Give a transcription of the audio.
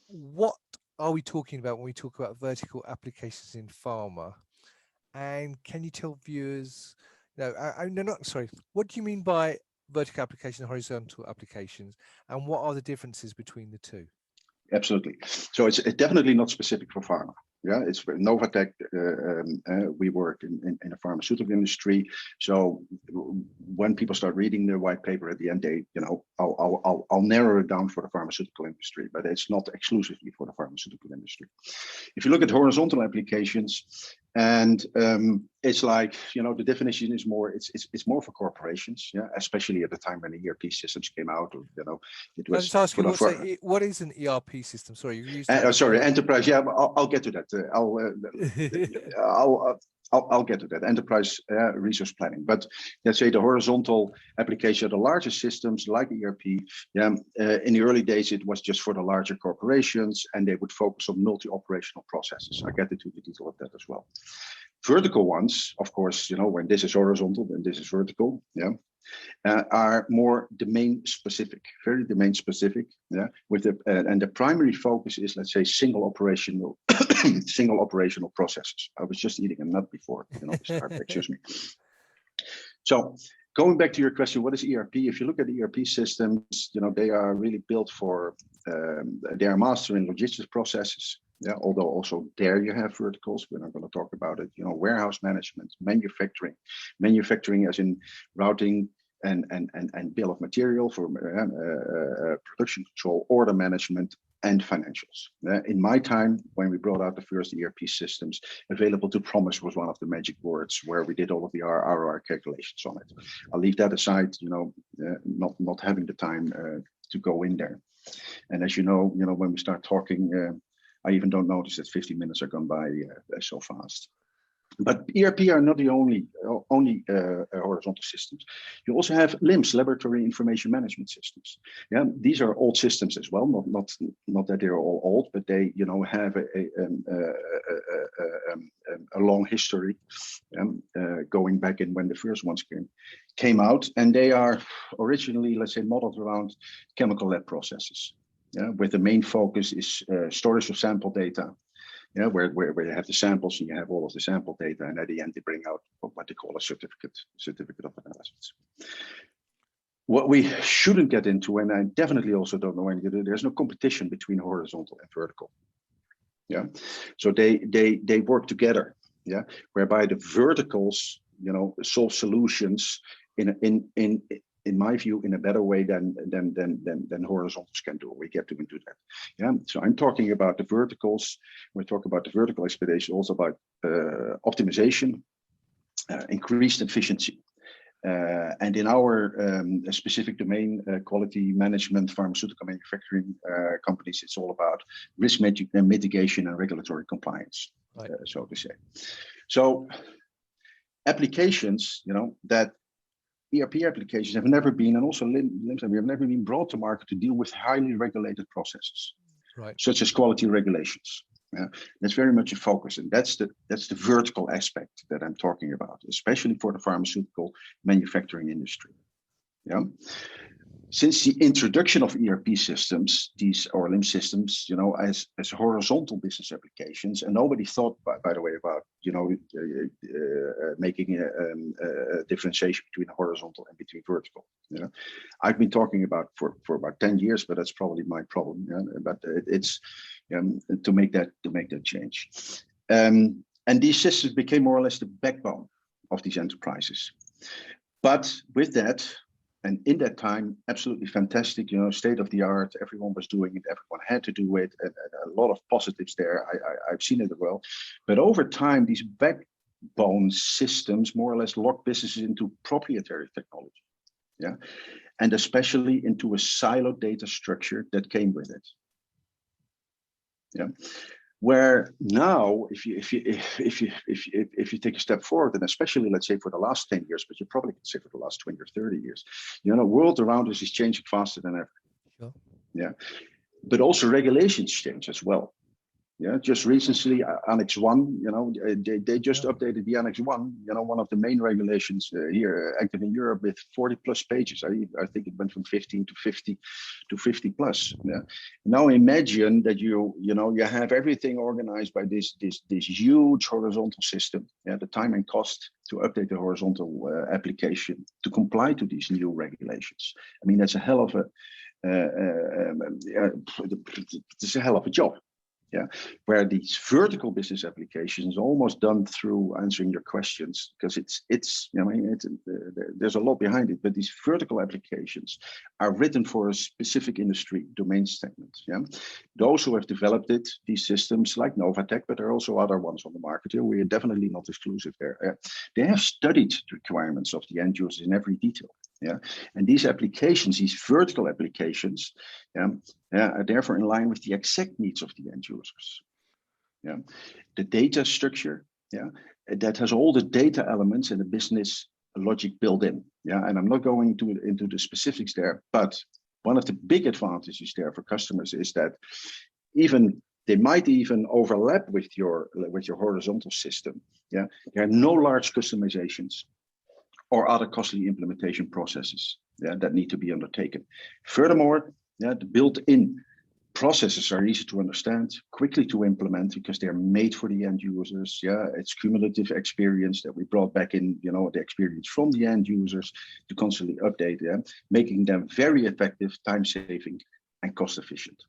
what are we talking about when we talk about vertical applications in pharma? And can you tell viewers, no, no, not sorry. What do you mean by vertical application and horizontal applications, and what are the differences between the two? Absolutely. So it's definitely not specific for pharma. Yeah, it's for Novatek. We work in the pharmaceutical industry. So when people start reading the white paper at the end, they, I'll narrow it down for the pharmaceutical industry, but it's not exclusively for the pharmaceutical industry. If you look at horizontal applications, and it's like, the definition is more, it's more for corporations, yeah, especially at the time when the ERP systems came out, or, it was. I just ask you, what is an ERP system? Sorry, you used. Sorry, enterprise. Yeah, I'll get to that. I'll get to that. Enterprise resource planning. But let's say the horizontal application, the larger systems like ERP. Yeah, in the early days it was just for the larger corporations, and they would focus on multi-operational processes. I get into the detail of that as well. Vertical ones, of course, when this is horizontal and this is vertical. Yeah. Are more domain specific, very domain specific. Yeah, with and the primary focus is, let's say, single operational processes. I was just eating a nut before, excuse me. So going back to your question, what is ERP? If you look at the ERP systems, they are really built for, they are mastering logistics processes. Yeah, although also there you have verticals. We're not going to talk about it. Warehouse management, manufacturing as in routing and bill of material for production control, order management, and financials. In my time, when we brought out the first ERP systems, available to promise was one of the magic words where we did all of the ROI calculations on it. I'll leave that aside, not having the time to go in there. And as you know, when we start talking, I even don't notice that 50 minutes are gone by so fast. But ERP are not the only horizontal systems. You also have LIMS, laboratory information management systems. Yeah, these are old systems as well. Not that they're all old, but they have a long history, going back in when the first ones came out, and they are originally, let's say, modeled around chemical lab processes. Yeah, with the main focus is storage of sample data. Yeah, where you have the samples and you have all of the sample data, and at the end they bring out what they call a certificate of analysis. What we shouldn't get into, and I definitely also don't know when you do, there's no competition between horizontal and vertical. Yeah, so they work together. Yeah, whereby the verticals, solve solutions in my view, in a better way than horizontals can do. We get to into that. Yeah. So I'm talking about the verticals. We talk about the vertical expedition, also about optimization, increased efficiency. And in our specific domain, quality management, pharmaceutical manufacturing companies, it's all about risk mitigation and regulatory compliance, right. So to say. So applications, that ERP applications have never been, and also LIMS have never been brought to market to deal with highly regulated processes, right, such as quality regulations. Yeah, that's very much a focus, and that's the vertical aspect that I'm talking about, especially for the pharmaceutical manufacturing industry. Yeah. Since the introduction of ERP systems, or LIMS systems, as horizontal business applications, and nobody thought, by the way, about making a differentiation between horizontal and between vertical. I've been talking about for about 10 years, but that's probably my problem. But it's to make that change, and these systems became more or less the backbone of these enterprises. But with that. And in that time, absolutely fantastic, state of the art. Everyone was doing it. Everyone had to do it. And a lot of positives there. I've seen it as well. But over time, these backbone systems more or less locked businesses into proprietary technology. Yeah, and especially into a siloed data structure that came with it. Yeah. Where now, if you take a step forward, and especially let's say for the last 10 years, but you probably could say for the last 20 or 30 years, the world around us is changing faster than ever. Sure. Yeah, but also regulations change as well. Yeah, just recently, Annex 1, they just updated the Annex 1, one of the main regulations here active in Europe with 40 plus pages. I think it went from 15 to 50 plus. Yeah. Now imagine that you have everything organized by this huge horizontal system. Yeah, the time and cost to update the horizontal application to comply to these new regulations. I mean, that's a hell of a it's a hell of a job. Yeah, where these vertical business applications almost done through answering your questions, because there's a lot behind it, but these vertical applications are written for a specific industry domain segment. Yeah, those who have developed it, these systems like Novatek, but there are also other ones on the market here. We are definitely not exclusive there. They have studied the requirements of the end users in every detail. Yeah, and these applications, these vertical applications, are therefore in line with the exact needs of the end users. Yeah, the data structure, that has all the data elements and the business logic built in. Yeah, and I'm not going into the specifics there, but one of the big advantages there for customers is that they might even overlap with your horizontal system. Yeah, there are no large customizations or other costly implementation processes that need to be undertaken. Furthermore, the built-in processes are easy to understand, quickly to implement, because they're made for the end users. Yeah, it's cumulative experience that we brought back in, the experience from the end users to constantly update them, making them very effective, time-saving, and cost-efficient.